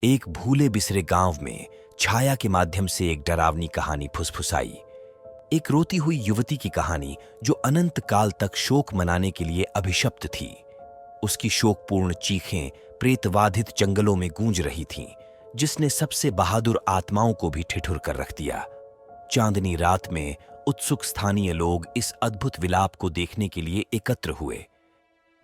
एक भूले बिसरे गांव में छाया के माध्यम से एक डरावनी कहानी फुसफुसाई। एक रोती हुई युवती की कहानी जो अनंत काल तक शोक मनाने के लिए अभिशप्त थी। उसकी शोकपूर्ण चीखें प्रेतवाधित जंगलों में गूंज रही थीं, जिसने सबसे बहादुर आत्माओं को भी ठिठुर कर रख दिया। चांदनी रात में उत्सुक स्थानीय लोग इस अद्भुत विलाप को देखने के लिए एकत्र हुए।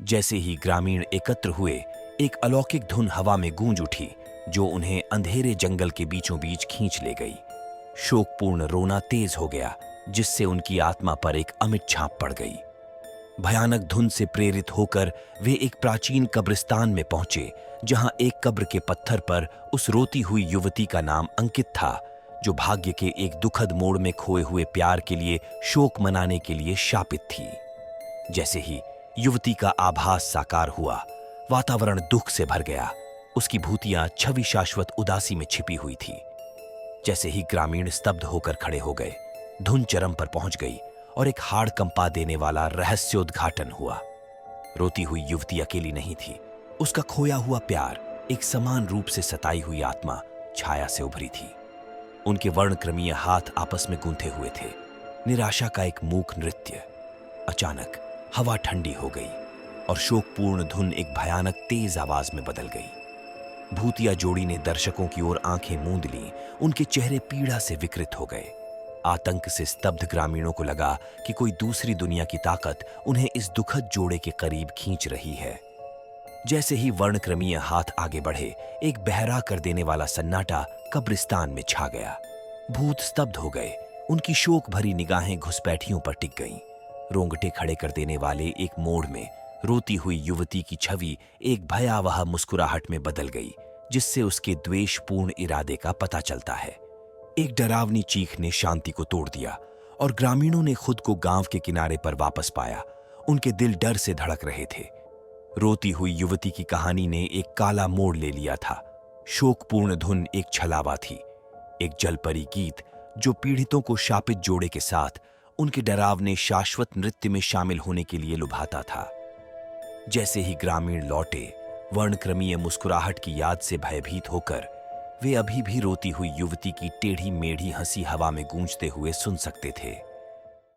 जैसे ही ग्रामीण एकत्र हुए, एक अलौकिक धुन हवा में गूंज उठी जो उन्हें अंधेरे जंगल के बीचों बीच खींच ले गई। शोकपूर्ण रोना तेज हो गया, जिससे उनकी आत्मा पर एक अमिट छाप पड़ गई। भयानक धुन से प्रेरित होकर वे एक प्राचीन कब्रिस्तान में पहुंचे, जहां एक कब्र के पत्थर पर उस रोती हुई युवती का नाम अंकित था, जो भाग्य के एक दुखद मोड़ में खोए हुए प्यार के लिए शोक मनाने के लिए शापित थी। जैसे ही युवती का आभास साकार हुआ, वातावरण दुख से भर गया। उसकी भूतिया छवि शाश्वत उदासी में छिपी हुई थी। जैसे ही ग्रामीण स्तब्ध होकर खड़े हो गए, धुन चरम पर पहुंच गई और एक हाड़ कंपा देने वाला रहस्योद्घाटन हुआ। रोती हुई युवती अकेली नहीं थी। उसका खोया हुआ प्यार, एक समान रूप से सताई हुई आत्मा, छाया से उभरी थी। उनके वर्णक्रमीय हाथ आपस में गूंथे हुए थे, निराशा का एक मूक नृत्य। अचानक हवा ठंडी हो गई और शोकपूर्ण धुन एक भयानक तेज आवाज में बदल गई। भूतिया जोड़ी ने दर्शकों की ओर आंखें मूंद लीं। उनके चेहरे पीड़ा से विकृत हो गए। आतंक से स्तब्ध ग्रामीणों को लगा कि कोई दूसरी दुनिया की ताकत उन्हें इस दुखद जोड़े के करीब खींच रही है। जैसे ही वर्णक्रमीय हाथ आगे बढ़े, एक बहरा कर देने वाला सन्नाटा कब्रिस्तान में छा गया। भूत स्तब्ध हो गए। उनकी शोक भरी निगाहें घुसपैठियों पर टिक गईं। रोंगटे खड़े कर देने वाले एक मोड़ में रोती हुई युवती की छवि एक भयावह मुस्कुराहट में बदल गई, जिससे उसके द्वेषपूर्ण इरादे का पता चलता है। एक डरावनी चीख ने शांति को तोड़ दिया और ग्रामीणों ने खुद को गांव के किनारे पर वापस पाया। उनके दिल डर से धड़क रहे थे। रोती हुई युवती की कहानी ने एक काला मोड़ ले लिया था। शोकपूर्ण धुन एक छलावा थी, एक जलपरी गीत जो पीड़ितों को शापित जोड़े के साथ उनके डरावने शाश्वत नृत्य में शामिल होने के लिए लुभाता था। जैसे ही ग्रामीण लौटे, वर्णक्रमीय मुस्कुराहट की याद से भयभीत होकर वे अभी भी रोती हुई युवती की टेढ़ी मेढ़ी हंसी हवा में गूंजते हुए सुन सकते थे।